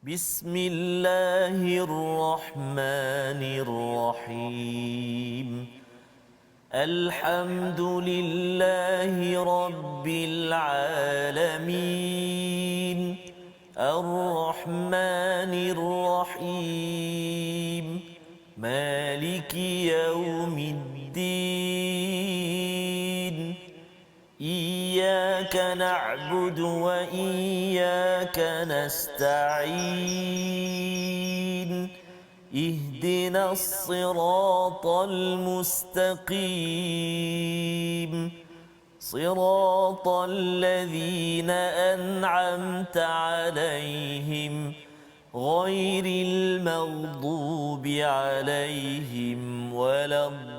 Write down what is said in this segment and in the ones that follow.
بسم الله الرحمن الرحيم الحمد لله رب العالمين الرحمن الرحيم مالك يوم الدين إياك نعبد وإياك نستعين اهدنا الصراط المستقيم صراط الذين أنعمت عليهم غير المغضوب عليهم ولا الضالين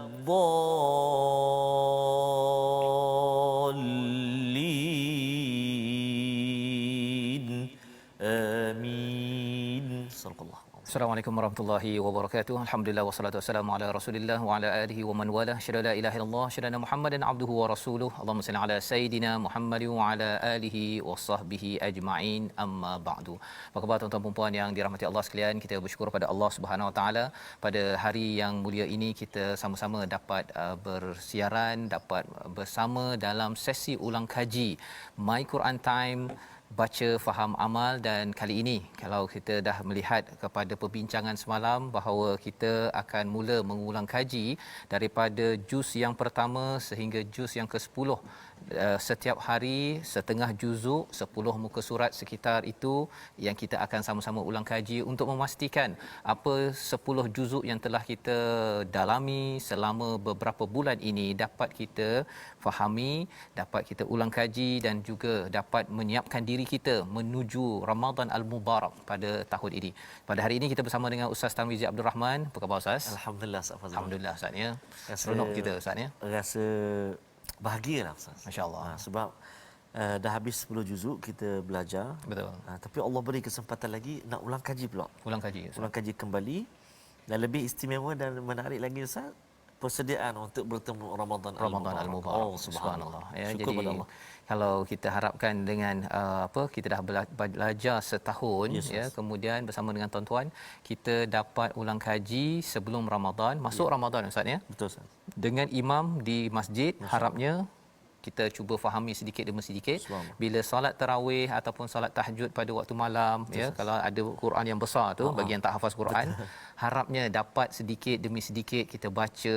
آمين صدق الله. Assalamualaikum warahmatullahi wabarakatuh. Alhamdulillah wassalatu wassalamu ala Rasulillah wa ala alihi wa man wala. Syada la ilaha illallah, syada Muhammadan abduhu wa rasuluh. Allahumma salli ala sayidina Muhammad wa ala alihi wa sahbihi ajma'in. Amma ba'du. Apa khabar tuan-tuan dan puan yang dirahmati Allah sekalian? Kita bersyukur pada Allah Subhanahu wa taala pada hari yang mulia ini kita sama-sama dapat bersiaran, dapat bersama dalam sesi ulang kaji My Quran Time, baca faham amal. Dan kali ini kalau kita dah melihat kepada perbincangan semalam bahawa kita akan mula mengulang kaji daripada juz yang pertama sehingga juz yang ke-10, setiap hari setengah juzuk, 10 muka surat sekitar itu yang kita akan sama-sama ulang kaji untuk memastikan apa 10 juzuk yang telah kita dalami selama beberapa bulan ini dapat kita fahami, dapat kita ulang kaji dan juga dapat menyiapkan diri kita menuju Ramadan Al-Mubarak pada tahun ini. Pada hari ini kita bersama dengan Ustaz Tarmizi Abdul Rahman. Apa khabar Ustaz? Alhamdulillah Ustaz Fazrul. Alhamdulillah Ustaz ya. Seronok kita Ustaz ya. Rasa bahagialah Ustaz. Masya-Allah. Sebab dah habis 10 juzuk kita belajar. Betul. Tapi Allah beri kesempatan lagi nak ulang kaji pula. Ulang kaji. Ustaz. Ulang kaji kembali. Dan lebih istimewa dan menarik lagi Ustaz, persediaan untuk bertemu Ramadan Al-Mubarak. Oh, subhanallah. Ya, syukur jadi pada Allah. kalau kita harapkan dengan kita dah belajar setahun, Yes, ya, kemudian bersama dengan tuan-tuan kita dapat ulang kaji sebelum Ramadan, masuk Ramadan Ustaz ya. Betul Ustaz. Dengan imam di masjid, harapnya kita cuba fahami sedikit demi sedikit. Bila solat tarawih ataupun solat tahajud pada waktu malam, ya, kalau ada Quran yang besar tu bagi yang tak hafaz Quran, harapnya dapat sedikit demi sedikit kita baca,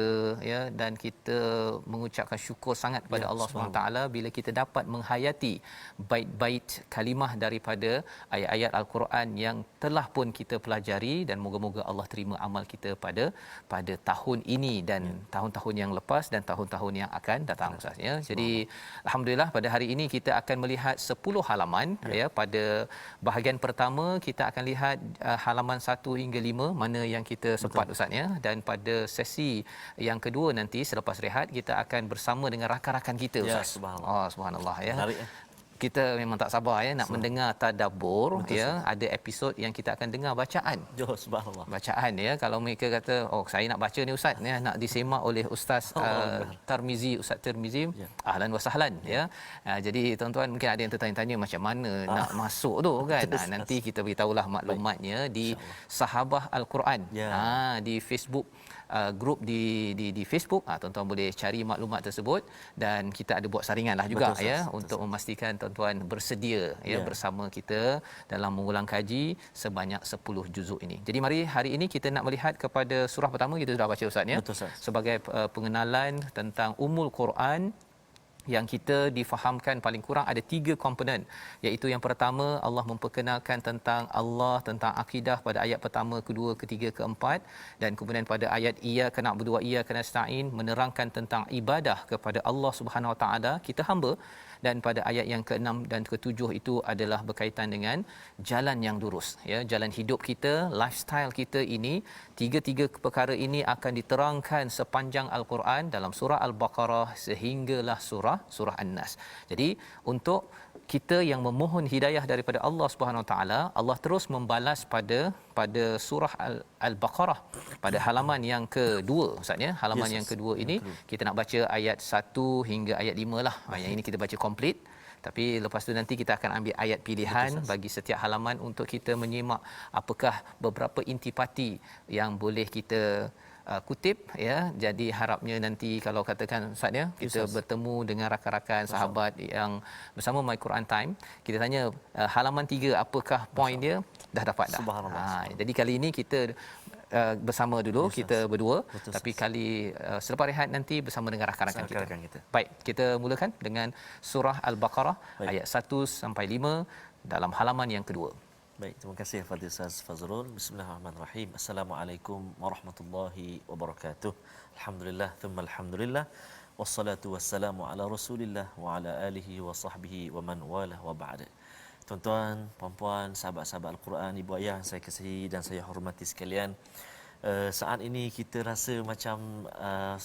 ya, dan kita mengucapkan syukur sangat kepada Allah SWT bila kita dapat menghayati bait-bait kalimah daripada ayat-ayat Al-Quran yang telah pun kita pelajari, dan moga-moga Allah terima amal kita pada tahun ini dan tahun-tahun yang lepas dan tahun-tahun yang akan datang Ustaz ya. Jadi alhamdulillah pada hari ini kita akan melihat 10 halaman ya. Pada bahagian pertama kita akan lihat halaman 1 hingga 5 mana yang kita sempat Ustaz ya, dan pada sesi yang kedua nanti selepas rehat kita akan bersama dengan rakan-rakan kita Ustaz. Ya, subhanallah. Oh subhanallah ya. Menarik, Kita memang tak sabar ya nak mendengar tadabbur. Betul, ya. Ada episod yang kita akan dengar bacaan. Subhanallah. Bacaan ya. Kalau mereka kata, "Oh, saya nak baca ni Ustaz, ya, nak disemak oleh Ustaz Tarmizi, Ustaz Tarmizi." Ahlan wa sahlan ya. Jadi tuan-tuan mungkin ada yang tertanya-tanya macam mana nak masuk tu kan. Nanti kita beritahulah maklumatnya di Sahabah Al-Quran. Di Facebook, grup di Facebook. Tuan-tuan boleh cari maklumat tersebut, dan kita ada buat saringan lah juga ya untuk memastikan tuan-tuan bersedia ya bersama kita dalam mengulang kaji sebanyak 10 juzuk ini. Jadi mari hari ini kita nak melihat kepada surah pertama, kita sudah baca Ustaz ya. Sebagai pengenalan tentang Ummul Quran yang kita difahamkan paling kurang ada 3 komponen, iaitu yang pertama Allah memperkenalkan tentang Allah, tentang akidah pada ayat pertama, kedua, ketiga, keempat, dan kemudian pada ayat iyyaka na'budu wa iyyaka nasta'in menerangkan tentang ibadah kepada Allah Subhanahu wa taala, kita hamba, dan pada ayat yang ke-6 dan ke-7 itu adalah berkaitan dengan jalan yang lurus ya, jalan hidup kita, lifestyle kita ini. Tiga-tiga perkara ini akan diterangkan sepanjang Al-Quran dalam surah Al-Baqarah sehinggalah surah surah An-Nas. Jadi untuk kita yang memohon hidayah daripada Allah Subhanahu Wa Taala, Allah terus membalas pada surah Al-Baqarah pada halaman yang kedua, Ustaz ya. Halaman yang kedua ini kita nak baca ayat 1 hingga ayat 5 lah. Yang ini kita baca komplit. Tapi lepas tu nanti kita akan ambil ayat pilihan bagi setiap halaman untuk kita menyimak apakah beberapa intipati yang boleh kita kutip ya. Jadi harapnya nanti kalau katakan Ustaz ya, kita bertemu dengan rakan-rakan sahabat yang bersama My Quran Time, kita tanya halaman 3 apakah poin dia, dah dapat dah. Jadi kali ini kita bersama dulu, kita berdua. Tapi kali selepas rehat nanti bersama dengan rakan-rakan kita. Baik, kita mulakan dengan surah Al-Baqarah ayat 1 sampai 5 dalam halaman yang kedua. Baik, terima kasih Fadil Ustaz Fazrul. Bismillahirrahmanirrahim. Assalamualaikum warahmatullahi wabarakatuh. Alhamdulillah, thumma alhamdulillah. Wassalatu wassalamu ala Rasulillah wa ala alihi wa sahbihi wa man walah wa ba'da. Tuan-tuan, puan-puan, sahabat-sahabat Al-Quran, ibu ayah saya kasihi dan saya hormati sekalian. Saat ini kita rasa macam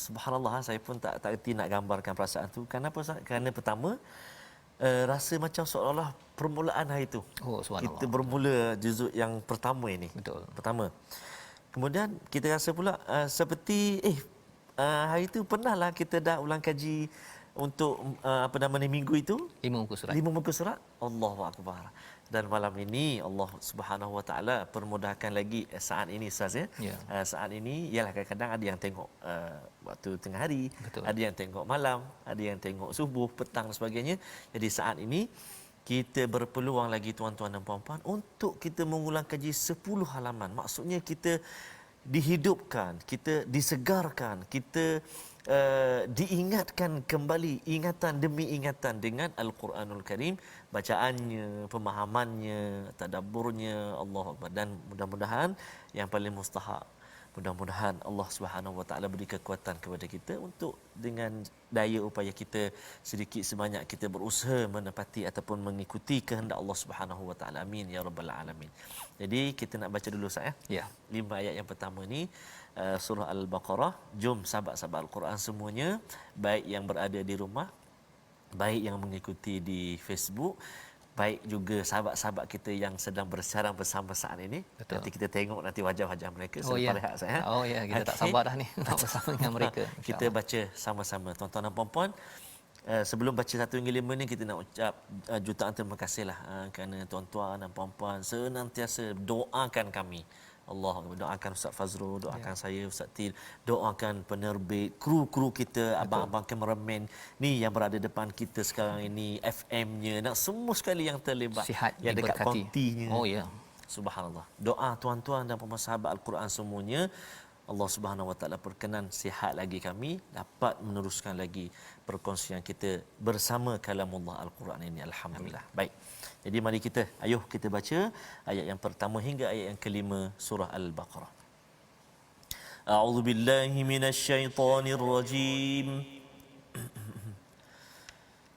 subhanallah, saya pun tak erti nak gambarkan perasaan tu. Kenapa? Kerana pertama, rasa macam seolah-olah permulaan hari itu. Kita bermula juzuk yang pertama ini. Betul. Pertama. Kemudian kita rasa pula seperti hari itu pernahlah kita dah ulang kaji untuk minggu itu 5 muka surat. 5 muka surat. Allahu akbar. Dan malam ini Allah Subhanahu Wa Taala permudahkan lagi saat ini Ustaz ya. Saat ini ialah kadang-kadang ada yang tengok waktu tengah hari, betul, ada yang tengok malam, ada yang tengok subuh, petang dan sebagainya. Jadi saat ini kita berpeluang lagi tuan-tuan dan puan-puan untuk kita mengulang kaji 10 halaman. Maksudnya kita dihidupkan, kita disegarkan, kita diingatkan kembali, ingatan demi ingatan dengan Al-Quranul Karim, bacaannya, pemahamannya, tadabburnya. Allahu Akbar. Dan mudah-mudahan yang paling mustahak, mudah-mudahan Allah Subhanahu Wa Taala beri kekuatan kepada kita untuk dengan daya upaya kita sedikit sebanyak kita berusaha menepati ataupun mengikuti kehendak Allah Subhanahu Wa Taala. Amin ya rabbal alamin. Jadi kita nak baca dulu saya. Ya. 5 ayat yang pertama ni surah Al-Baqarah. Jom sahabat-sahabat Al-Quran semuanya, baik yang berada di rumah, baik yang mengikuti di Facebook, baik juga sahabat-sahabat kita yang sedang bersiaran bersama saat ini. Betul. Nanti kita tengok nanti wajah-wajah mereka selepas rehat saya. Kita tak sabar dah ni nak bersama dengan mereka. Kita baca sama-sama tuan-tuan dan puan-puan. Sebelum baca 1 hingga 5 ni, kita nak ucap jutaan terima kasihlah kerana tuan-tuan dan puan-puan senantiasa doakan kami. Allah, doakan Ustaz Fazrul, doakan saya Ustaz Til, doakan penerbit, kru-kru kita, abang-abang kameraman ni yang berada depan kita sekarang ini, FM-nya, nak semua sekali yang terlibat, sihat, yang dekat diberkati. kontinya. Subhanallah. Doa tuan-tuan dan puan-puan sahabat Al-Quran semuanya, Allah Subhanahu Wa Taala perkenan sihat lagi kami dapat meneruskan lagi perkongsian kita bersama kalamullah Al-Quran ini. Alhamdulillah. Baik. Jadi mari ayuh kita baca ayat yang pertama hingga ayat yang kelima surah Al-Baqarah. A'udzu billahi minasyaitonir rajim.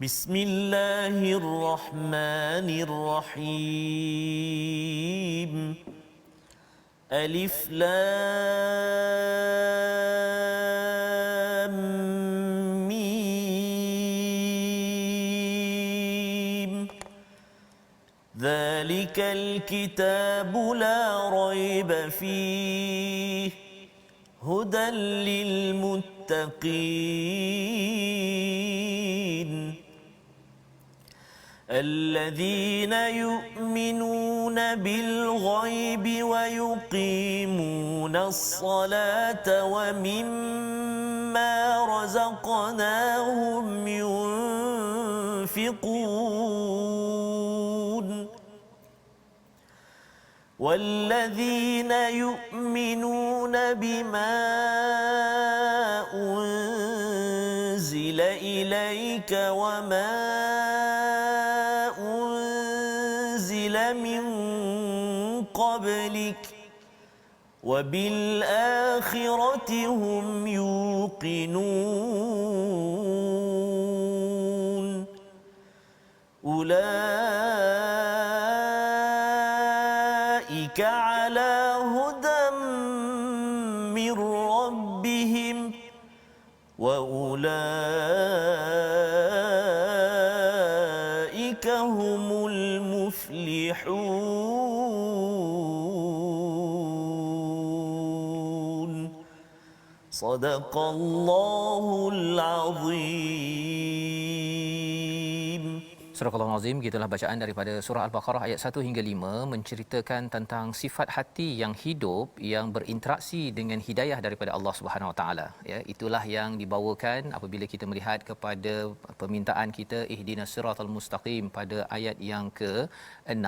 Bismillahirrahmanirrahim. Alif Lam Mim. ذلك الكتاب لا ريب فيه هدى للمتقين الذين يؤمنون بالغيب ويقيمون الصلاة ومما رزقناهم ينفقون والذين يؤمنون بما أنزل إليك وما أنزل من قبلك وبالآخرة هم يوقنون أولئك على هدى من ربهم وأولئك فأولئك هم المفلحون صدق الله العظيم. Surah Al-Azim, gitulah bacaan daripada surah Al-Baqarah ayat 1 hingga 5 menceritakan tentang sifat hati yang hidup yang berinteraksi dengan hidayah daripada Allah Subhanahu Wa Taala. Ya, itulah yang dibawakan apabila kita melihat kepada permintaan kita ihdinas siratal mustaqim pada ayat yang ke-6,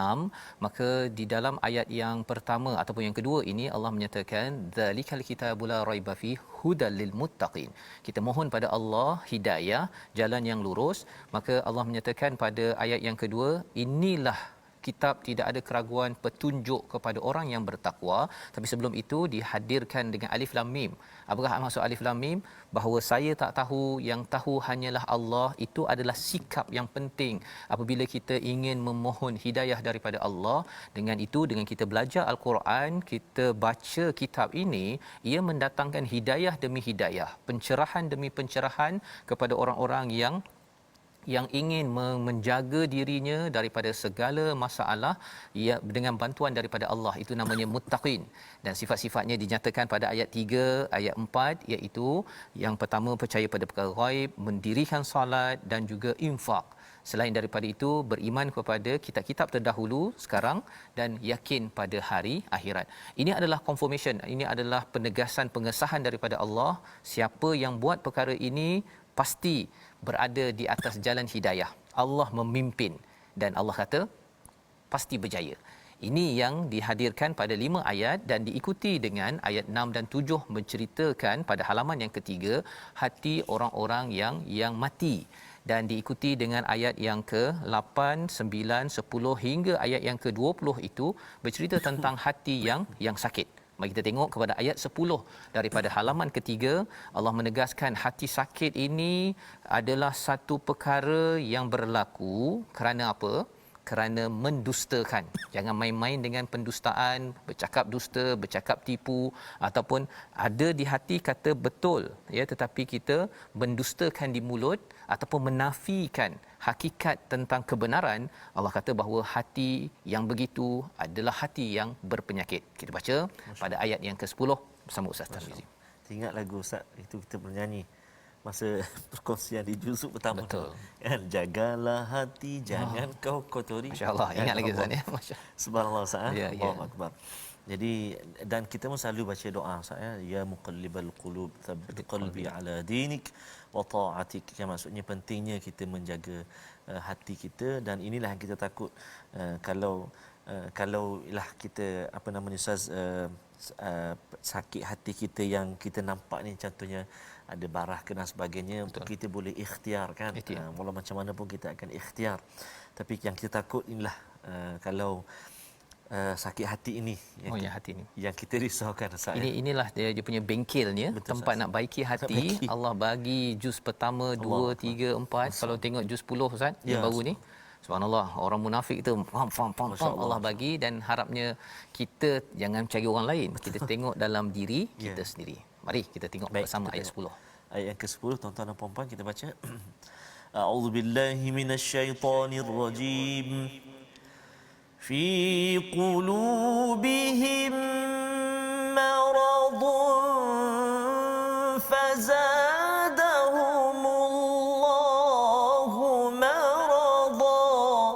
maka di dalam ayat yang pertama ataupun yang kedua ini Allah menyatakan zalikal kitabul la raiba fi hudal lil muttaqin. Kita mohon pada Allah hidayah, jalan yang lurus. Maka Allah menyatakan pada ayat yang kedua, inilah kitab tidak ada keraguan petunjuk kepada orang yang bertakwa. Tapi sebelum itu dihadirkan dengan alif lam mim. Apakah maksud alif lam mim? Bahawa saya tak tahu, yang tahu hanyalah Allah. Itu adalah sikap yang penting apabila kita ingin memohon hidayah daripada Allah. Dengan itu, dengan kita belajar Al-Quran, kita baca kitab ini, ia mendatangkan hidayah demi hidayah, pencerahan demi pencerahan kepada orang-orang yang ingin menjaga dirinya daripada segala masalah ia dengan bantuan daripada Allah. Itu namanya muttaqin, dan sifat-sifatnya dinyatakan pada ayat 3, ayat 4, iaitu yang pertama percaya pada perkara ghaib, mendirikan solat dan juga infak. Selain daripada itu, beriman kepada kitab-kitab terdahulu, sekarang, dan yakin pada hari akhirat. Ini adalah confirmation, ini adalah penegasan, pengesahan daripada Allah. Siapa yang buat perkara ini pasti berada di atas jalan hidayah. Allah memimpin dan Allah kata pasti berjaya. Ini yang dihadirkan pada 5 ayat dan diikuti dengan ayat 6 dan 7 menceritakan pada halaman yang ketiga hati orang-orang yang mati, dan diikuti dengan ayat yang ke-8, 9, 10 hingga ayat yang ke-20 itu bercerita tentang hati yang sakit. Mari kita tengok kepada ayat 10 daripada halaman ketiga. Allah menegaskan hati sakit ini adalah satu perkara yang berlaku kerana apa? Kerana mendustakan. Jangan main-main dengan pendustaan, bercakap dusta, bercakap tipu, ataupun ada di hati kata betul, ya, tetapi kita mendustakan di mulut ataupun menafikan hakikat tentang kebenaran. Allah kata bahawa hati yang begitu adalah hati yang berpenyakit. Kita baca pada ayat yang ke-10 bersama Ustaz Tarmizi. Ingat lagu Ustaz itu kita bernyanyi masa perkongsian di juzuk pertama. Betul. Kan, jagalah hati, jangan kau kotori. Masya-Allah, ingat lagi Ustaz ya. Subhanallah Ustaz. Ya, Allahu akbar. Jadi dan kita pun selalu baca doa Ustaz ya muqallibal qulub tsabbit qalbi ala dinik wa ta'atik. Yang maksudnya pentingnya kita menjaga hati kita, dan inilah yang kita takut kalau ialah kita apa namanya Ustaz sakit hati kita yang kita nampak ni, contohnya ada barah kena sebagainya. Betul. Kita boleh ikhtiar kan, walau macam mana pun kita akan ikhtiar. Tapi yang kita takut inilah kalau sakit hati ini hati ini yang kita risaukan Ustaz. Inilah dia punya bengkelnya. Betul, tempat Ustaz nak baiki hati. Allah bagi juz pertama 2, 3, 4. Kalau tengok juz 10 Ustaz yang baru ni, subhanallah, orang munafik itu pam Allah bagi, dan harapnya kita jangan cari orang lain. Kita tengok dalam diri kita sendiri. Mari kita tengok bersama ayat 10. Ayat yang ke-10 tuan-tuan dan puan-puan kita baca. A'udzubillahi minasyaitonirrajim. Fi qulubihim maradun fazadahumullahu maradan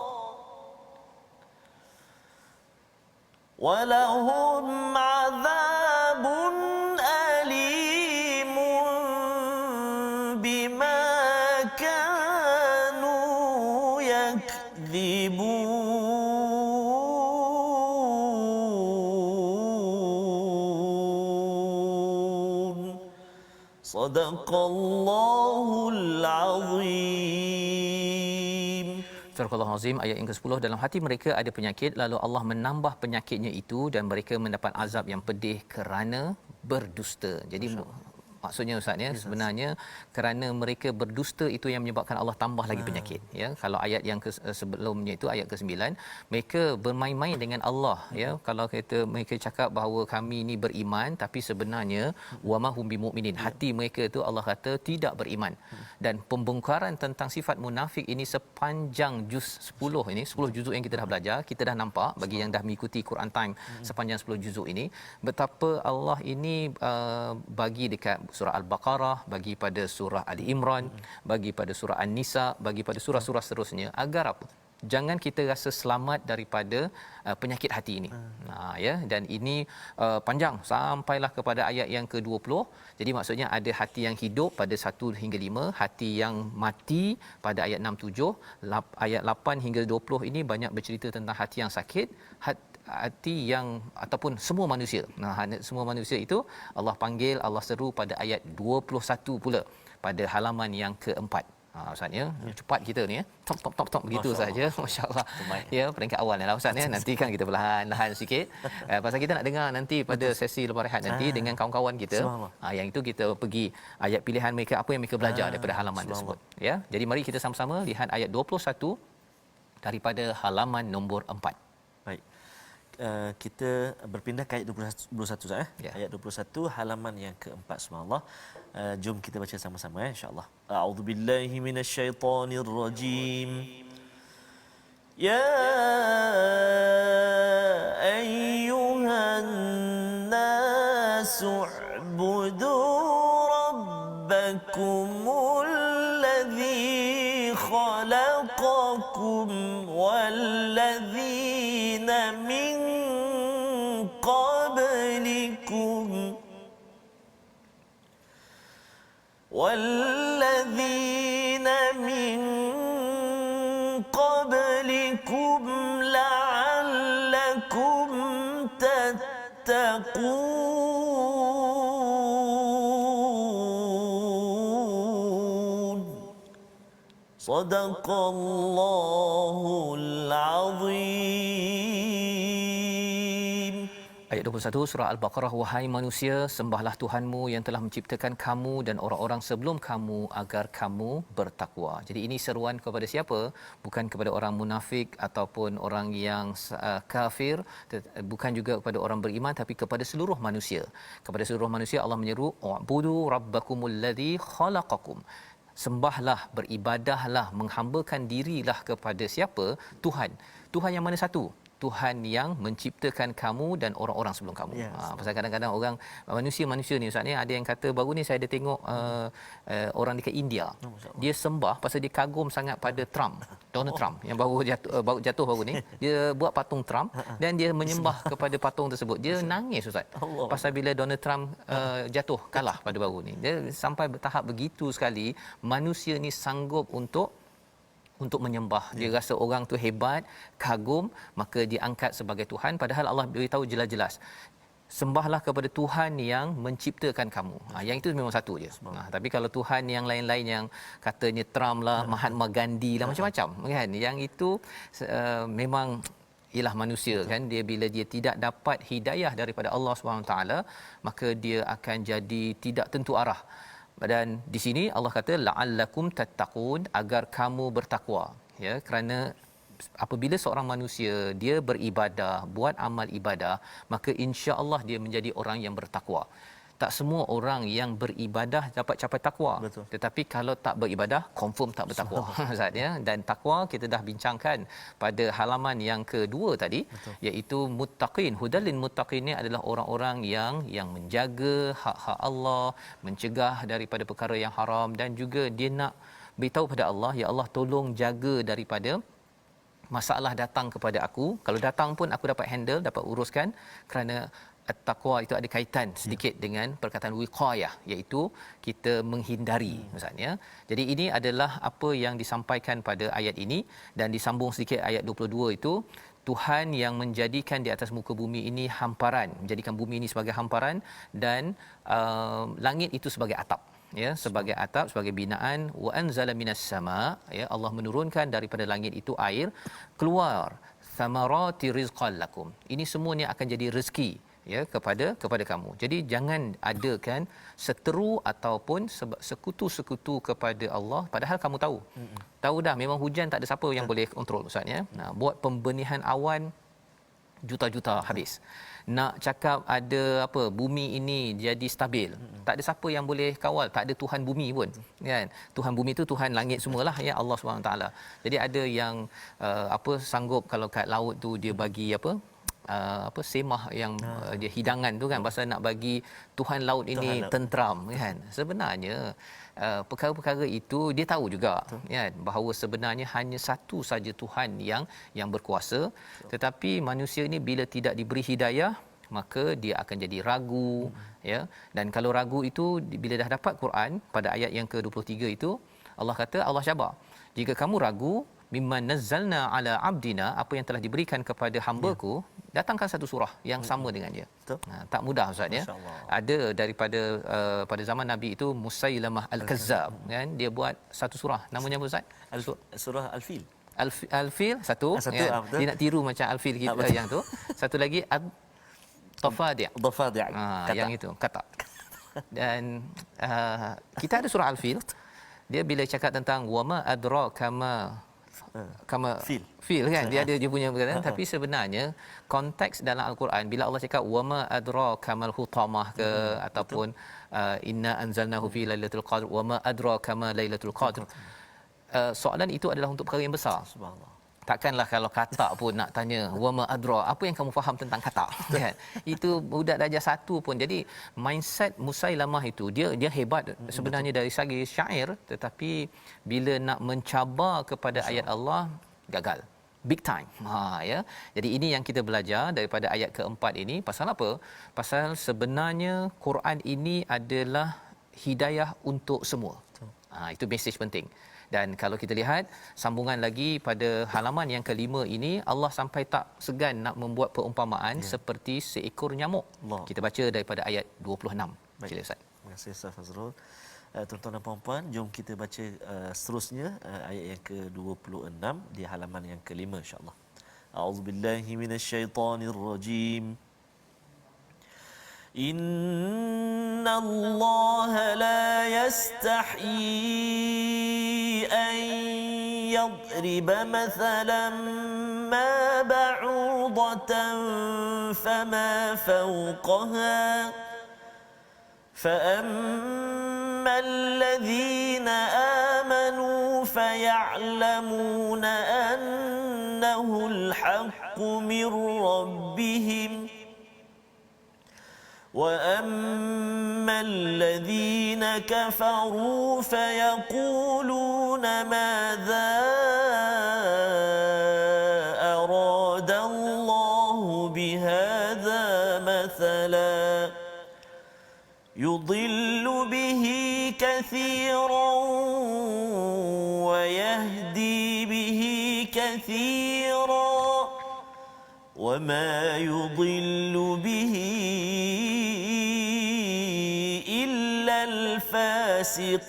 wa lahum 'adzabun alimun bima kanu yakdzibun. Sadaqallahul azim. Surah Al-Azim ayat yang ke-10, dalam hati mereka ada penyakit, lalu Allah menambah penyakitnya itu dan mereka mendapat azab yang pedih kerana berdusta. Jadi Maksudnya Ustaz ya, sebenarnya kerana mereka berdusta itu yang menyebabkan Allah tambah lagi penyakit ya. Kalau ayat yang sebelumnya itu ayat ke-9, mereka bermain-main dengan Allah ya. Kalau kita mereka cakap bahawa kami ni beriman tapi sebenarnya wama hum bimumin, hati mereka itu Allah kata tidak beriman. Dan pembongkaran tentang sifat munafik ini sepanjang juz 10 ini, 10 juzuk yang kita dah belajar, kita dah nampak bagi yang dah mengikuti Quran Time sepanjang 10 juzuk ini betapa Allah ini bagi dekat surah Al-Baqarah, bagi pada surah Ali Imran, bagi pada surah An-Nisa, bagi pada surah-surah seterusnya agar apa? Jangan kita rasa selamat daripada penyakit hati ini. Ya, dan ini panjang sampailah kepada ayat yang ke-20. Jadi maksudnya ada hati yang hidup pada 1 hingga 5, hati yang mati pada ayat 6 7, ayat 8 hingga 20 ini banyak bercerita tentang hati yang sakit, hati yang ataupun semua manusia. Semua manusia itu Allah panggil, Allah seru pada ayat 21 pula pada halaman yang keempat. Ustaz ya, cepat kita ni ya. Top begitu saja. Masya-Allah. Ya, peringkat awal ni lah Ustaz ya. Nanti kan kita perlahan-lahan sikit. Pasal kita nak dengar nanti pada sesi lepas rehat nanti dengan kawan-kawan kita. Yang itu kita pergi ayat pilihan mereka, apa yang mereka belajar daripada halaman tersebut. Ya. Jadi mari kita sama-sama lihat ayat 21 daripada halaman nombor 4. Baik. Kita berpindah ke ayat 21 Ustaz ya. Ayat 21 halaman yang keempat, subhanallah. Jom kita baca sama-sama ya, insya-Allah. A'udzubillahi minasyaitonirrajim. Ya ayyuhan nasu u'budu rabbakumul ladzi khalaqakum walladzina min qablikum والذين من قبلكم لعلكم تتقون صدق الله العظيم. Ayat 21 surah Al-Baqarah, wahai manusia, sembahlah Tuhanmu yang telah menciptakan kamu dan orang-orang sebelum kamu agar kamu bertakwa. Jadi ini seruan kepada siapa? Bukan kepada orang munafik ataupun orang yang kafir, bukan juga kepada orang beriman, tapi kepada seluruh manusia. Kepada seluruh manusia Allah menyeru, "U'budu rabbakumul ladzi khalaqakum." Sembahlah, beribadahlah, menghambakan dirilah kepada siapa? Tuhan. Tuhan yang mana satu? Tuhan yang menciptakan kamu dan orang-orang sebelum kamu. Pasal kadang-kadang orang manusia ni Ustaz ni, ada yang kata baru ni saya ada tengok orang dekat India. Dia sembah pasal dia kagum sangat pada Trump, Donald Trump yang baru jatuh baru ni. Dia buat patung Trump dan dia menyembah kepada patung tersebut. Dia nangis Ustaz. Pasal bila Donald Trump jatuh kalah pada baru ni. Dia sampai bertahap begitu sekali manusia ni sanggup untuk menyembah. Dia rasa orang tu hebat, kagum, maka dia angkat sebagai Tuhan, padahal Allah beritahu jelas-jelas, sembahlah kepada Tuhan yang menciptakan kamu. Yang itu memang satu je. Tapi kalau Tuhan yang lain-lain yang katanya Trump lah, Mahatma Gandhi lah, macam-macam kan, yang itu memang ialah manusia kan, dia bila dia tidak dapat hidayah daripada Allah SWT, maka dia akan jadi tidak tentu arah. Dan di sini Allah kata la'allakum tattaqun, agar kamu bertakwa ya, kerana apabila seorang manusia dia beribadah, buat amal ibadah, maka insya-Allah dia menjadi orang yang bertakwa. Tak semua orang yang beribadah dapat capai takwa. Betul. Tetapi kalau tak beribadah confirm tak bertakwa. Ustaz ya. Dan takwa kita dah bincangkan pada halaman yang kedua tadi. Betul. Iaitu muttaqin. Hudalil muttaqin ni adalah orang-orang yang menjaga hak-hak Allah, mencegah daripada perkara yang haram, dan juga dia nak beritahu pada Allah, ya Allah tolong jaga daripada masalah datang kepada aku. Kalau datang pun aku dapat handle, dapat uruskan, kerana at-taqwa itu ada kaitan sedikit dengan perkataan wiqayah, iaitu kita menghindari maksudnya. Jadi ini adalah apa yang disampaikan pada ayat ini, dan disambung sedikit ayat 22 itu, Tuhan yang menjadikan di atas muka bumi ini hamparan, menjadikan bumi ini sebagai hamparan, dan langit itu sebagai atap ya, sebagai atap, sebagai binaan. Wa anzala minas sama, ya, Allah menurunkan daripada langit itu air, keluar samarati rizqan lakum. Ini semuanya akan jadi rezeki ya kepada kamu. Jadi jangan adakan seteru ataupun sekutu-sekutu kepada Allah padahal kamu tahu. Tahu dah memang hujan tak ada siapa yang boleh kontrol ustaz ya. Nah, buat pembenihan awan juta-juta habis. Nak cakap ada apa bumi ini jadi stabil, tak ada siapa yang boleh kawal, tak ada Tuhan bumi pun kan. Tuhan bumi tu Tuhan langit semualah ya, Allah Subhanahu taala. Jadi ada yang sanggup kalau kat laut tu dia bagi semah yang dia hidangan tu kan, pasal nak bagi Tuhan laut ini tenteram kan. Sebenarnya perkara-perkara itu dia tahu juga kan bahawa sebenarnya hanya satu saja Tuhan yang berkuasa. Tetapi manusia ni bila tidak diberi hidayah maka dia akan jadi ragu ya. Dan kalau ragu itu bila dah dapat Quran pada ayat yang ke-23 itu Allah kata, Allah cabar, jika kamu ragu mimman nazzalna ala abdina, apa yang telah diberikan kepada hamba-Ku, datangkan satu surah yang sama dengan dia. Tak mudah ustaz ya. Ada daripada pada zaman Nabi itu Musailamah al-Kazzab kan, dia buat satu surah, namanya apa ustaz? Surah Al-Fil. Al-Fil satu ya. Dia nak tiru macam Al-Fil kita yang tu. Satu lagi Tafadi'. Yang itu kata. Dan kita ada surah Al-Fil. Dia bila cakap tentang wama adraka kama fil kan, dia ada dia punya perkataan. Tapi sebenarnya konteks dalam al-Quran bila Allah cakap wama adraka mal hutamah ke ataupun inna anzalnahu fi lailatul qadr wama adraka ma lailatul qadr, soalan itu adalah untuk perkara yang besar. Subhanallah. Takkanlah kalau katak pun nak tanya wama adra, apa yang kamu faham tentang katak kan. Itu budak darjah 1 pun. Jadi mindset Musailamah itu dia hebat sebenarnya dari segi syair, tetapi bila nak mencabar kepada ayat Allah gagal big time. Ya. Jadi ini yang kita belajar daripada ayat keempat ini. Pasal apa? Pasal sebenarnya Quran ini adalah hidayah untuk semua. Itu mesej penting. Dan kalau kita lihat sambungan lagi pada halaman yang kelima ini, Allah sampai tak segan nak membuat perumpamaan seperti seekor nyamuk. Kita baca daripada ayat 26. Sila Ustaz. Terima kasih Ustaz Fazrul. Tuan-tuan dan puan-puan, jom kita baca seterusnya ayat yang ke-26 di halaman yang kelima insya-Allah. A'udzubillahi minasyaitonirrajim. إن الله لا يستحيي أن يضرب مثلا ما بعوضة فما فوقها فأما الذين آمنوا فيعلمون أنه الحق من ربهم وَأَمَّا الَّذِينَ كَفَرُوا فَيَقُولُونَ مَاذَا أَرَادَ اللَّهُ بِهَذَا مَثَلًا يُضِلُّ بِهِ كَثِيرًا وَيَهْدِي بِهِ كَثِيرًا وَمَا يُضِلُّ بِهِ الفاسقين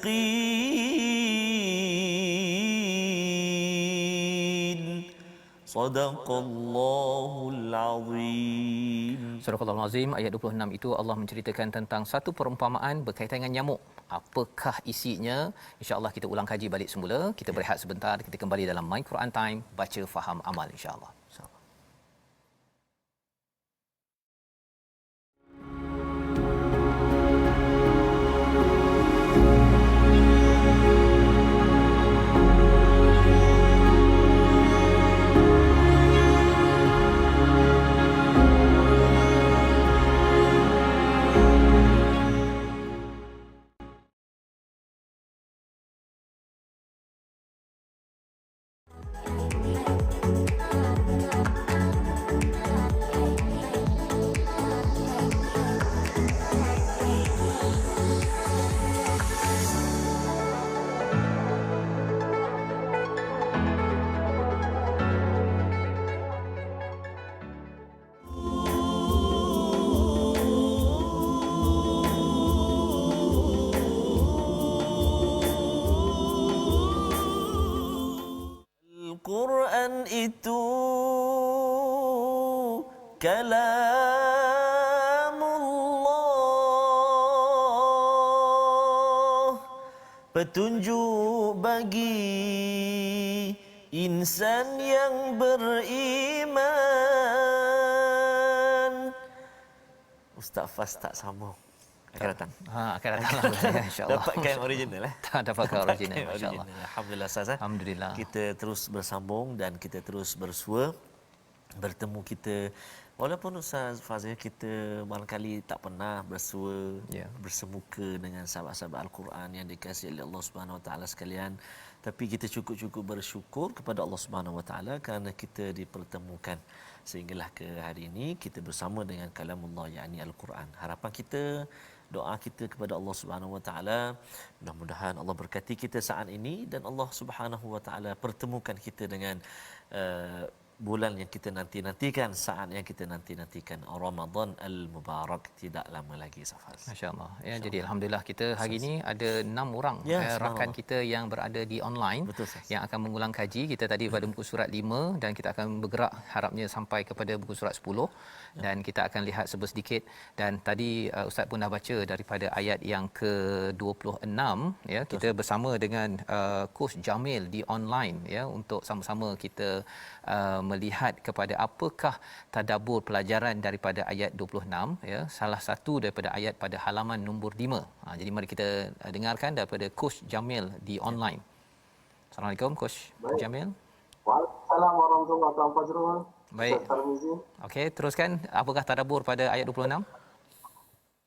صدق الله العظيم. Surah Al-Azim ayat 26 itu Allah menceritakan tentang satu perumpamaan berkaitan dengan nyamuk. Apakah isinya? Insya-Allah kita ulang kaji balik semula. Kita berehat sebentar, kita kembali dalam My Quran Time, baca faham amal insya-Allah. Quran itu kalam petunjuk bagi insan yang beriman. Ustaz Fas tak sambung. Akan datang. Akan datang lah ya, insya-Allah. Dapatkan original Dapatkan original, masya-Allah. Alhamdulillah Ustaz. Alhamdulillah. Kita terus bersambung dan kita terus bersua, bertemu kita. Walaupun Ustaz Fazil kita barangkali tak pernah bersua, bersemuka dengan sahabat-sahabat Al-Quran yang dikasihi oleh Allah Subhanahu Wa Taala sekalian, tapi kita cukup-cukup bersyukur kepada Allah Subhanahu Wa Taala kerana kita dipertemukan sehinggalah ke hari ini kita bersama dengan kalamullah yakni Al-Quran. Harapan kita, doa kita kepada Allah Subhanahu Wa Taala, mudah-mudahan Allah berkati kita saat ini dan Allah Subhanahu Wa Taala pertemukan kita dengan bulan yang kita nanti-nantikan, saat yang kita nanti-nantikan, Ramadan al-Mubarak tidak lama lagi Safaz. Masya-Allah. Ya, jadi alhamdulillah kita hari ini ada 6 orang rakan kita yang berada di online. Betul, yang akan mengulang kaji. Kita tadi pada muka surat 5 dan kita akan bergerak harapnya sampai kepada muka surat 10 dan kita akan lihat sedikit dan tadi Ustaz pun dah baca daripada ayat yang ke-26 ya. Kita bersama dengan Coach Jamil di online ya untuk sama-sama kita melihat kepada apakah tadabbur pelajaran daripada ayat 26 ya, salah satu daripada ayat pada halaman nombor 5. Jadi mari kita dengarkan daripada Coach Jamil di online. Assalamualaikum Coach Jamil. Waalaikumsalam warahmatullahi wabarakatuh. Baik. Okey, teruskan apakah tadabbur pada ayat 26?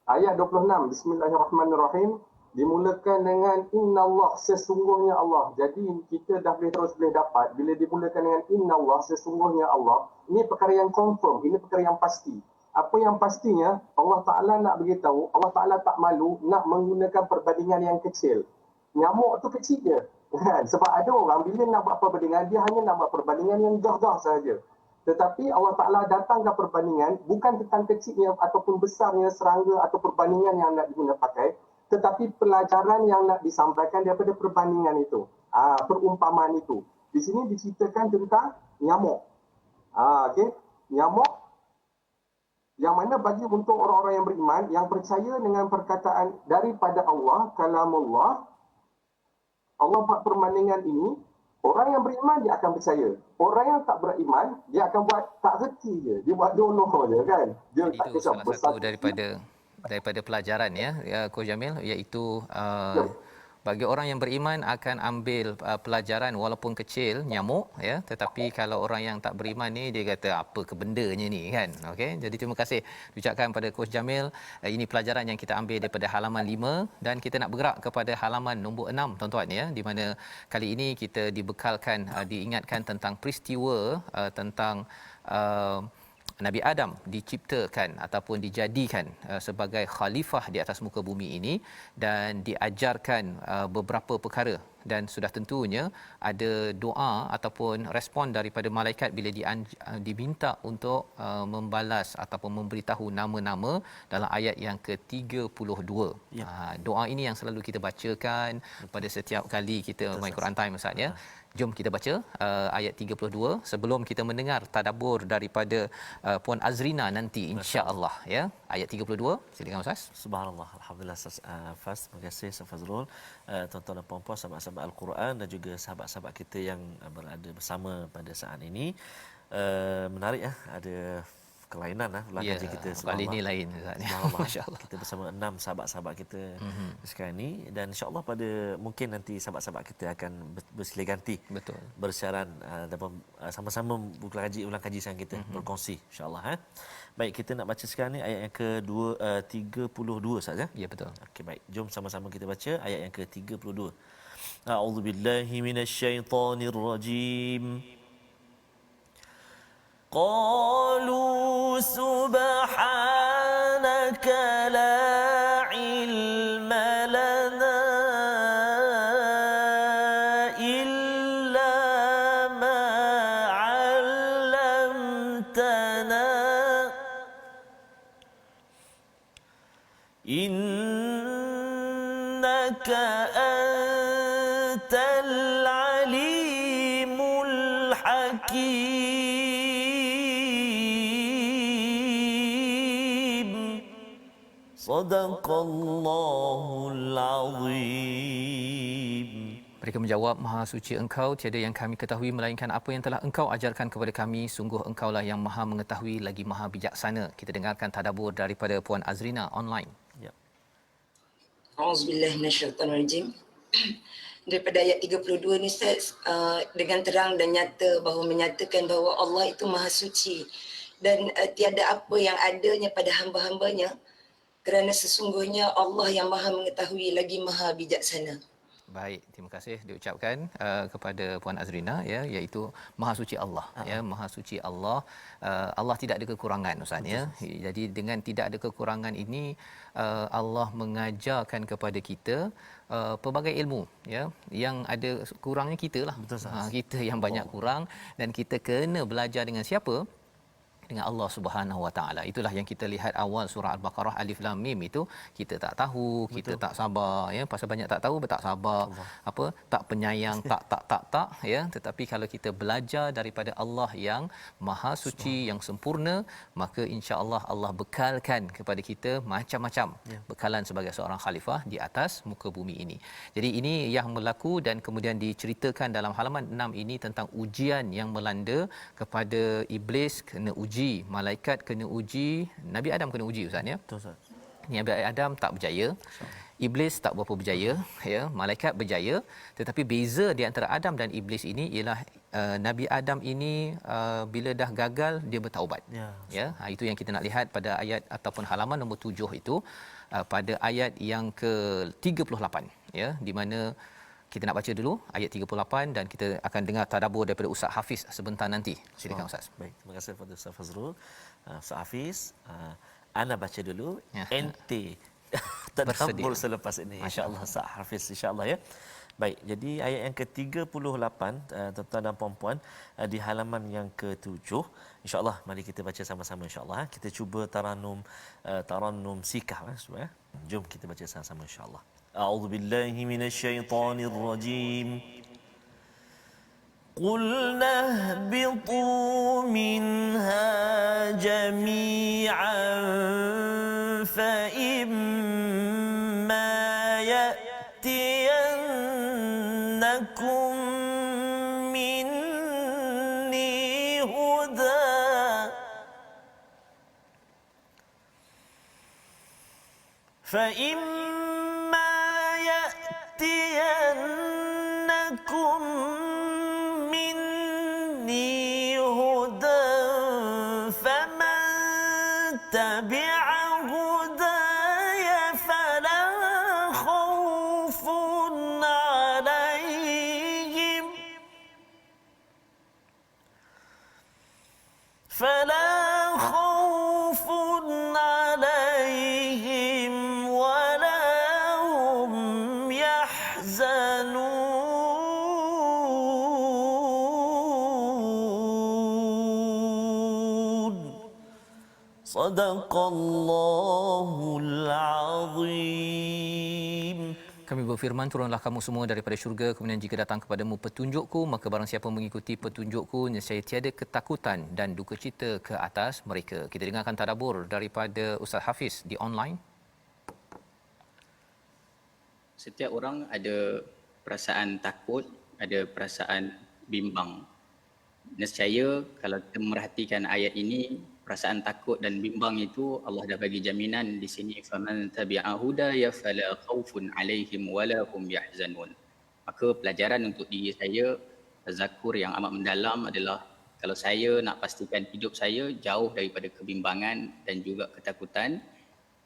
Ayat 26 Bismillahirrahmanirrahim dimulakan dengan innallah, sesungguhnya Allah. Jadi kita dah boleh dapat bila dimulakan dengan innallah, sesungguhnya Allah. Ini perkara yang confirm, ini perkara yang pasti. Apa yang pastinya Allah Taala nak beritahu, Allah Taala tak malu nak menggunakan perbandingan yang kecil. Nyamuk tu kecil je. Sebab ada orang bila nak buat perbandingan dia hanya nak buat perbandingan yang gagah sahaja. Tetapi Allah Taala datangkan perbandingan bukan tentang kecilnya ataupun besarnya serangga atau perbandingan yang nak digunakan pakai, tetapi pelajaran yang nak disampaikan daripada perbandingan itu, perumpamaan itu. Di sini diceritakan tentang nyamuk. Okey, nyamuk yang mana bagi untuk orang-orang yang beriman yang percaya dengan perkataan daripada Allah, kalamullah, Allah buat perbandingan ini, orang yang beriman dia akan percaya. Orang yang tak beriman dia akan buat tak reti je, dia buat donoh je kan. Dia itu tak kisah salah besar satu daripada pelajaran ya Coach Jamil, iaitu bagi orang yang beriman akan ambil pelajaran walaupun kecil nyamuk ya, tetapi kalau orang yang tak beriman ni dia kata apa ke bendanya ni kan. Okey, jadi terima kasih diucapkan pada Coach Jamil. Ini pelajaran yang kita ambil daripada halaman 5 dan kita nak bergerak kepada halaman nombor 6 tuan-tuan ya, di mana kali ini kita dibekalkan diingatkan tentang peristiwa tentang Nabi Adam diciptakan ataupun dijadikan sebagai khalifah di atas muka bumi ini dan diajarkan beberapa perkara dan sudah tentunya ada doa ataupun respon daripada malaikat bila diminta untuk membalas ataupun memberitahu nama-nama dalam ayat yang ke-32. Doa ini yang selalu kita bacakan pada setiap kali kita main Quran Time Ustaz ya. Jom kita baca ayat 32 sebelum kita mendengar tadabbur daripada Puan Azrina nanti insya-Allah ya. Ayat 32, silakan Ustaz. Subhanallah, alhamdulillah Ustaz Fas, terima kasih Ustaz Fazrul, tuan-tuan dan puan-puan sahabat-sahabat Al-Quran dan juga sahabat-sahabat kita yang berada bersama pada saat ini. Menarik ya, ada kelainan ulang kaji kita kali ini lain Ustaz. Masya-Allah. Kita bersama 6 sahabat-sahabat kita sekarang ni dan insya-Allah pada mungkin nanti sahabat-sahabat kita akan bersilih ganti. Betul. Bersiaran ataupun sama-sama ulang kaji sekarang kita berkongsi insya-Allah Baik, kita nak baca sekarang ni ayat yang ke-32 Ustaz ya. Ya betul. Okey, baik. Jom sama-sama kita baca ayat yang ke-32. A'udzubillahi minasyaitonirrajim. قالوا سبحانك لا علم لنا إلا ما علمتنا إنك أنت العليم الحكيم Sadaqallahul azim. Mereka menjawab, Maha suci Engkau, tiada yang kami ketahui melainkan apa yang telah Engkau ajarkan kepada kami. Sungguh Engkaulah yang Maha mengetahui lagi Maha bijaksana. Kita dengarkan tadabbur daripada Puan Azrina online. Ya. Auzubillahi minasyaitanirrajim. Daripada ayat 32 ni Ustaz, dengan terang dan nyata bahawa menyatakan bahawa Allah itu Maha suci dan tiada apa yang adanya pada hamba-hambanya, kerana sesungguhnya Allah yang Maha mengetahui lagi Maha bijaksana. Baik, terima kasih diucapkan kepada Puan Azrina, ya, iaitu Maha Suci Allah, ya, Maha Suci Allah. Allah tidak ada kekurangan, Ustaz, ya. Jadi dengan tidak ada kekurangan ini, Allah mengajarkan kepada kita pelbagai ilmu, ya. Yang ada kurangnya kitalah. Betul, Kita yang banyak kurang, dan kita kena belajar dengan siapa? Dengan Allah Subhanahu Wa Taala. Itulah yang kita lihat awal surah Al-Baqarah Alif Lam Mim itu, kita tak tahu, kita tak sabar, ya, pasal banyak tak tahu, tak sabar, apa, tak penyayang, tak, ya. Tetapi kalau kita belajar daripada Allah yang Maha Suci, yang sempurna, maka insya-Allah Allah bekalkan kepada kita macam-macam bekalan sebagai seorang khalifah di atas muka bumi ini. Jadi ini yang berlaku, dan kemudian diceritakan dalam halaman 6 ini tentang ujian yang melanda kepada iblis, kena uji, malaikat kena uji, Nabi Adam kena uji, Ustaz, ya. Betul, Ustaz. Nabi Adam tak berjaya, iblis tak berapa berjaya, ya, malaikat berjaya. Tetapi beza di antara Adam dan iblis ini ialah Nabi Adam ini bila dah gagal dia bertaubat. Ya, itu yang kita nak lihat pada ayat ataupun halaman nombor 7 itu, pada ayat yang ke-38, ya, di mana kita nak baca dulu ayat 38 dan kita akan dengar tadabbur daripada Ustaz Hafiz sebentar nanti. Silakan Ustaz. Baik, terima kasih kepada Ustaz Fazrul. Ustaz Hafiz, ana baca dulu, Ya. ente tadabbur selepas ini, insya-Allah Ustaz Hafiz, insya-Allah, ya. Baik, jadi ayat yang ke-38, tuan-tuan dan puan-puan, di halaman yang ke-7, insya-Allah mari kita baca sama-sama, insya-Allah. Kita cuba tarannum sikah, semua, ya. Jom kita baca sama-sama, insya-Allah. A'udzu billahi minasyaitonir rajim. قُلْنَا اهْبِطُوا مِنْهَا جَمِيعًا فَإِمَّا يَأْتِيَنَّكُمْ مِنِّي هُدًى فمن تبع هداي فلا خوف عليهم ولا هم يحزنون صدق الله العظيم. Kami berfirman, turunlah kamu semua daripada syurga, kemudian jika datang kepadamu petunjukku, maka barang siapa mengikuti petunjukku, nescaya tiada ketakutan dan duka cita ke atas mereka. Kita dengarkan tadabbur daripada Ustaz Hafiz di online. Setiap orang ada perasaan takut, ada perasaan bimbang. Nescaya kalau kita merhatikan ayat ini, perasaan takut dan bimbang itu Allah dah bagi jaminan di sini, faman tabi'a hudaya fala khaufun alaihim wala hum yahzanun. Maka pelajaran untuk diri saya, tazakur yang amat mendalam adalah kalau saya nak pastikan hidup saya jauh daripada kebimbangan dan juga ketakutan,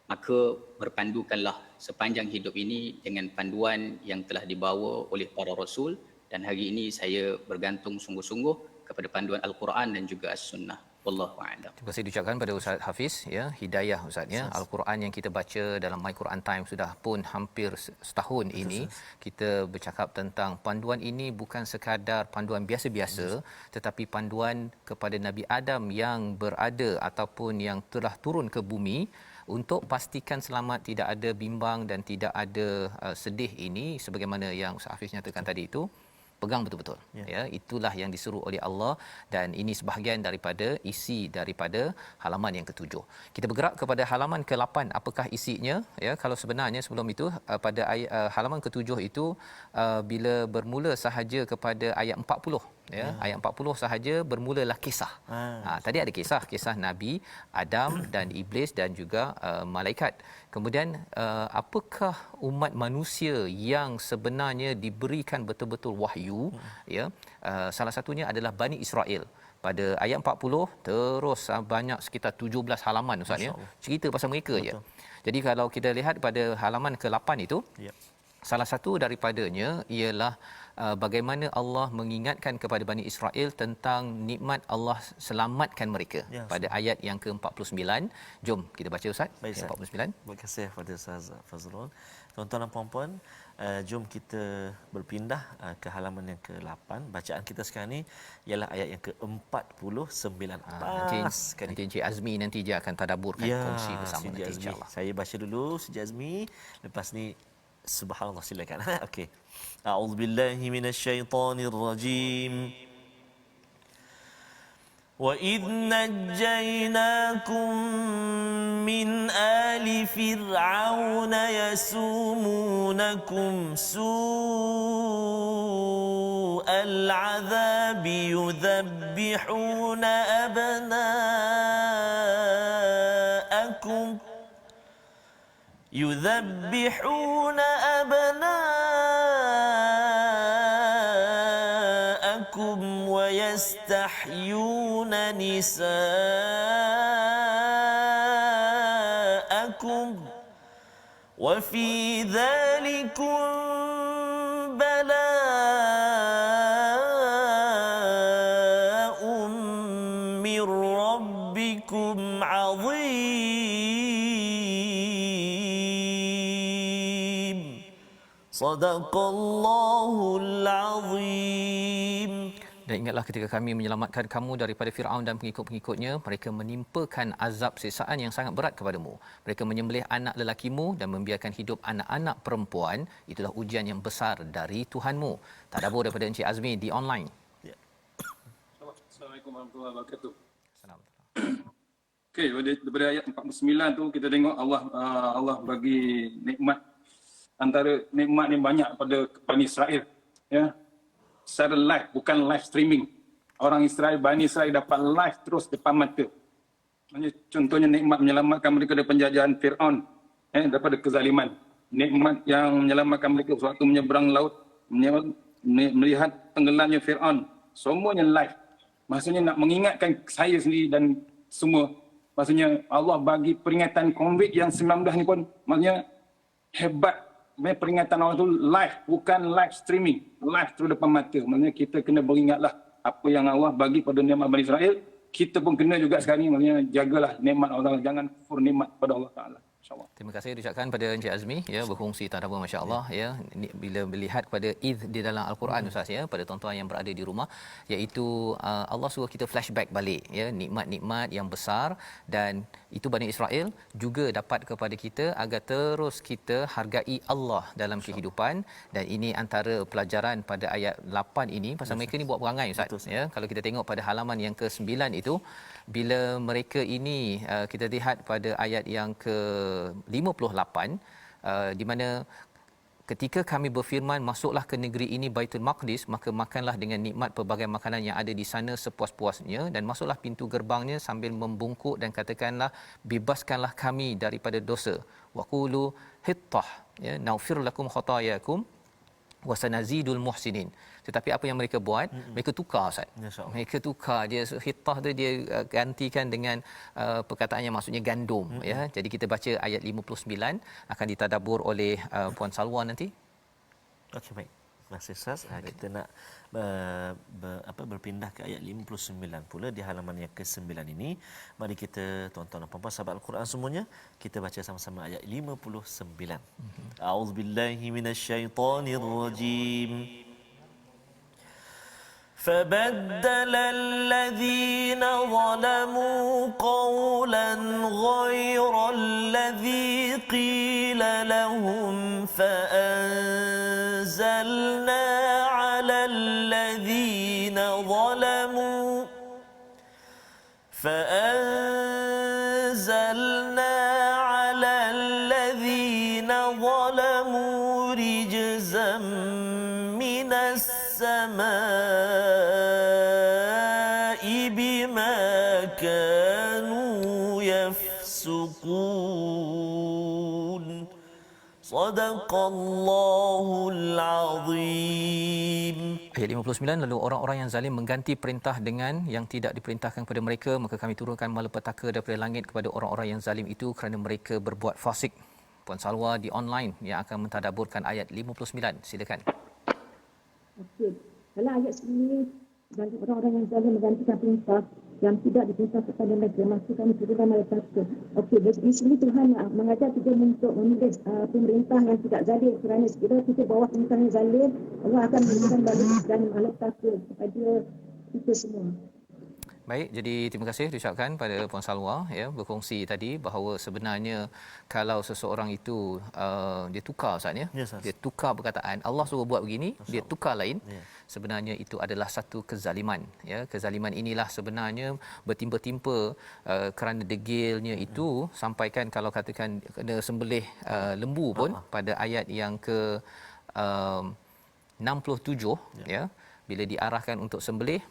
maka berpandukanlah sepanjang hidup ini dengan panduan yang telah dibawa oleh para rasul, dan hari ini saya bergantung sungguh-sungguh kepada panduan Al-Quran dan juga As-Sunnah. Wallahu a'lam. Terima kasih diucapkan pada Ustaz Hafiz, ya, hidayah Ustaz, ya. Al-Quran yang kita baca dalam My Quran Time sudah pun hampir setahun ini, kita bercakap tentang panduan ini bukan sekadar panduan biasa-biasa, tetapi panduan kepada Nabi Adam yang berada ataupun yang telah turun ke bumi untuk pastikan selamat, tidak ada bimbang dan tidak ada sedih ini, sebagaimana yang Ustaz Hafiz nyatakan tadi itu. pegang betul-betul. Ya, itulah yang disuruh oleh Allah dan ini sebahagian daripada isi daripada halaman yang ke-7. Kita bergerak kepada halaman ke-8. Apakah isinya? Ya, kalau sebenarnya sebelum itu pada halaman ke-7 itu bila bermula sahaja kepada ayat 40, ya. Ayat 40 sahaja bermulalah kisah. Tadi ada kisah Nabi Adam dan iblis dan juga malaikat. Kemudian apakah umat manusia yang sebenarnya diberikan betul-betul wahyu, ya. Salah satunya adalah Bani Israel. Pada ayat 40 terus banyak sekitar 17 halaman ustaz, ya. Cerita pasal mereka. Betul. Je. Jadi kalau kita lihat pada halaman ke-8 itu, salah satu daripadanya ialah bagaimana Allah mengingatkan kepada Bani Israel tentang nikmat Allah selamatkan mereka pada ayat yang ke-49. Jom kita baca ustaz. Ayat 49. Terima kasih kepada Ustaz Fazrul. Tuan-tuan dan puan-puan, jom kita berpindah ke halaman yang ke-8. Bacaan kita sekarang ni ialah ayat yang ke-49. Nanti Encik Azmi nanti dia akan tadaburkan kongsi bersama nanti insya-Allah. Saya baca dulu Encik Azmi, lepas ni subhanallah, silakan. Okey. A'udzubillahi minasyaitonirrajim. وَإِذْ نَجَّيْنَاكُمْ مِنْ آلِ فِرْعَوْنَ يَسُومُونَكُمْ سُوءَ الْعَذَابِ يُذَبِّحُونَ أبناءكم ويستحيون نساءكم وفي ذلكم بلاء من ربكم عظيم. صدق الله العظيم. Dan ingatlah ketika kami menyelamatkan kamu daripada Firaun dan pengikut-pengikutnya, mereka menimpakan azab siksaan yang sangat berat kepadamu. Mereka menyembelih anak lelakimu dan membiarkan hidup anak-anak perempuan. Itulah ujian yang besar dari Tuhanmu. Tadabbur daripada Encik Azmi di online. Ya. Assalamualaikum warahmatullahi wabarakatuh. Assalamualaikum. Okey, daripada ayat 49 tu kita tengok Allah bagi nikmat, antara nikmat yang banyak pada Bani Israel, ya. Secara live, bukan live streaming. Orang Israel, Bani Israel dapat live terus depan mata. Contohnya nikmat menyelamatkan mereka dari penjajahan Fir'aun, daripada kezaliman. Nikmat yang menyelamatkan mereka sewaktu menyeberang laut, melihat tenggelamnya Fir'aun. Semuanya live. Maksudnya nak mengingatkan saya sendiri dan semua. Maksudnya Allah bagi peringatan COVID yang 19 ni pun maksudnya hebat. Peringatan Allah tu live, bukan live streaming, live terus depan mata. Maksudnya kita kena beringatlah apa yang Allah bagi pada nikmat Bani Israel. Kita pun kena juga sekarang ni, maksudnya jagalah nikmat Allah, jangan kufur nikmat pada Allah Taala. InsyaAllah. Terima kasih diucapkan pada Encik Azmi, ya, berkongsi tadabbur masya-Allah, ya. Bila melihat pada id di dalam al-Quran Ustaz, ya, pada tuan-tuan yang berada di rumah, iaitu Allah suruh kita flashback balik, ya, nikmat-nikmat yang besar, dan itu Bani Israel juga dapat kepada kita agar terus kita hargai Allah dalam kehidupan. Dan ini antara pelajaran pada ayat 8 ini pasal mereka ni buat perangai Ustaz, ya. Kalau kita tengok pada halaman yang ke-9 itu, bila mereka ini kita lihat pada ayat yang ke-58, di mana ketika kami berfirman masuklah ke negeri ini Baitul Maqdis, maka makanlah dengan nikmat pelbagai makanan yang ada di sana sepuas-puasnya, dan masuklah pintu gerbangnya sambil membungkuk dan katakanlah bebaskanlah kami daripada dosa, waqulu hittah, ya, naghfir lakum khatayakum wa sanazidul muhsinin. Tetapi apa yang mereka buat, mereka tukar Ustaz. Mereka tukar dia, hittah tu dia gantikan dengan perkataan yang maksudnya gandum, ya. Jadi kita baca ayat 59 akan ditadabbur oleh Puan Salwa nanti. Okey, baik. Terima kasih Ustaz. Kita nak berpindah ke ayat 59 pula di halaman yang ke-9 ini. Mari kita, tuan-tuan dan puan-puan sahabat Al-Quran semuanya, kita baca sama-sama ayat 59. A'udzubillahi minasyaitonirrajim. فبدل الذين ظلموا قولا غير الذي قيل لهم فأنزلنا على فأنزلنا على الذين ظلموا رجزا من السماء بما كانوا يفسقون صدق الله العظيم. Ayat 59, lalu orang-orang yang zalim mengganti perintah dengan yang tidak diperintahkan kepada mereka, maka kami turunkan malapetaka daripada langit kepada orang-orang yang zalim itu kerana mereka berbuat fasik. Puan Salwa di online yang akan mentadabburkan ayat 59. Silakan. Okey. Dalam ayat ini, bagi orang-orang yang zalim menggantikan perintah yang tidak diperintah kepada mereka, maka kami turunkan malapetaka. Okey, di sini Tuhan mengajar kita untuk memilih pemerintah yang tidak zalim, kerana sekiranya kita bawah pemerintah yang zalim, Allah akan memberikan balik dan malapetaka kepada kita semua. Baik, jadi terima kasih diucapkan pada Puan Salwa ya, berkongsi tadi bahawa sebenarnya kalau seseorang itu dia tukar Ustaz ya, Ya, Ustaz. dia tukar perkataan, Allah suruh buat begini, dia tukar lain. Ya. Sebenarnya itu adalah satu kezaliman ya. Kezaliman inilah sebenarnya bertimpa-timpa kerana degilnya itu sampaikan kalau katakan kena sembelih lembu pun pada ayat yang ke 67 ya, bila diarahkan untuk sembelih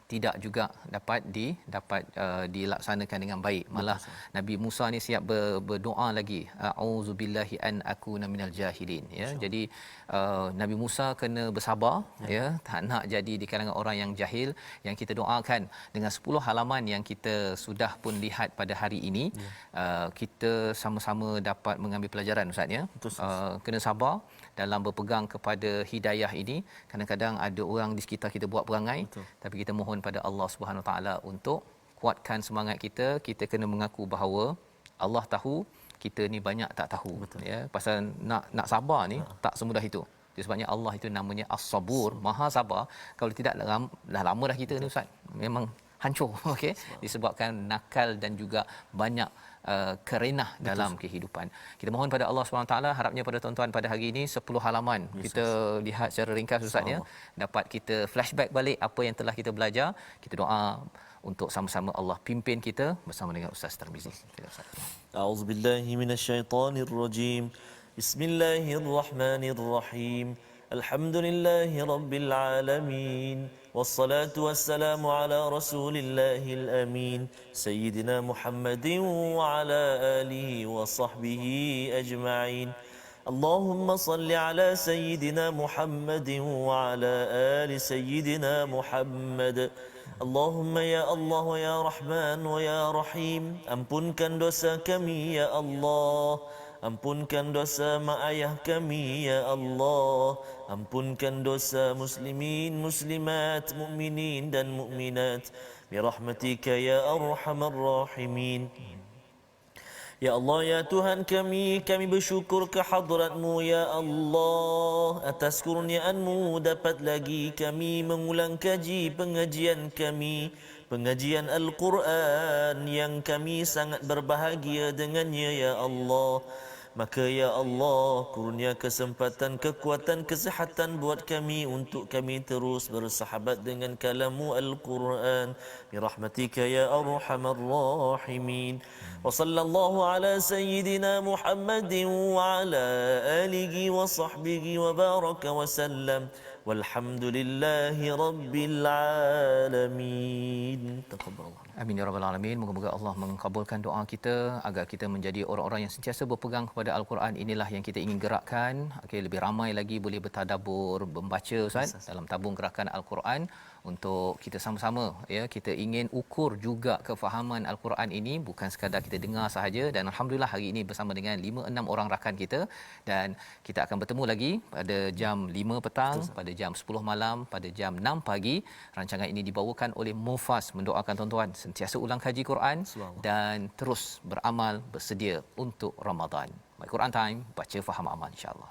tidak juga dapat dilaksanakan dengan baik. Malah Nabi Musa ni siap berdoa lagi, auzubillahi an akuna minal jahilin ya. Jadi Nabi Musa kena bersabar ya, tak nak jadi di kalangan orang yang jahil. Yang kita doakan dengan 10 halaman yang kita sudah pun lihat pada hari ini, kita sama-sama dapat mengambil pelajaran Ustaz ya. Kena sabar dalam berpegang kepada hidayah ini. Kadang-kadang ada orang di sekitar kita buat perangai, tapi kita mohon pada Allah Subhanahu Wa Taala untuk kuatkan semangat kita. Kita kena mengaku bahawa Allah tahu, kita ni banyak tak tahu. Ya, pasal nak sabar ni tak semudah itu. Itu sebabnya Allah itu namanya As-Sabur, Maha Sabar. Kalau tidak dah lama dah kita ni Ustaz, memang hancur okey, disebabkan nakal dan juga banyak kerenah dalam kehidupan. Kita mohon pada Allah SWT, harapnya pada tuan-tuan pada hari ini 10 halaman kita lihat secara ringkas Ustaz ya, dapat kita flashback balik apa yang telah kita belajar. Kita doa untuk sama-sama Allah pimpin kita bersama dengan Ustaz Tarmizi. A'udzubillahi minasyaitonirrajim. Bismillahirrahmanirrahim. Alhamdulillahi rabbil alamin. والصلاة والسلام على رسول الله الأمين سيدنا محمد وعلى آله وصحبه أجمعين اللهم صل على سيدنا محمد وعلى آل سيدنا محمد اللهم يا الله يا رحمن ويا رحيم ampunkan dosa kami ya Allah. Ampunkan dosa mak ayah kami ya Allah. Ampunkan dosa muslimin, muslimat, mukminin dan mukminat birahmatika ya arhamar rahimin. Ya Allah ya Tuhan kami bersyukur ke hadrat-Mu ya Allah. Atas kurniaan-Mu dapat lagi kami mengulang kaji pengajian kami, pengajian Al-Quran yang kami sangat berbahagia dengannya ya Allah. Maka ya Allah, kurnia kesempatan, kekuatan, kesihatan buat kami untuk kami terus bersahabat dengan kalam-Mu Al-Quran. Birahmatika ya arhamar rahimin. Wa sallallahu ala sayyidina Muhammadin wa ala alihi wa sahbihi wa baraka wa sallam. Walhamdulillahi rabbil alamin. Taqabbalallah. Amin ya rabbal alamin. Moga-moga Allah mengabulkan doa kita agar kita menjadi orang-orang yang sentiasa berpegang kepada Al-Quran. Inilah yang kita ingin gerakkan. Okey, lebih ramai lagi boleh bertadabbur, membaca Ustaz dalam tabung gerakan Al-Quran untuk kita sama-sama ya, kita ingin ukur juga kefahaman Al-Quran ini, bukan sekadar kita dengar sahaja. Dan alhamdulillah hari ini bersama dengan 5-6 orang rakan kita, dan kita akan bertemu lagi pada jam 5 petang, pada jam 10 malam, pada jam 6 pagi. Rancangan ini dibawakan oleh Mufas, mendoakan tuan-tuan sentiasa ulang kaji Quran dan terus beramal, bersedia untuk Ramadan. Baik, Quran Time, baca faham amal insya-Allah.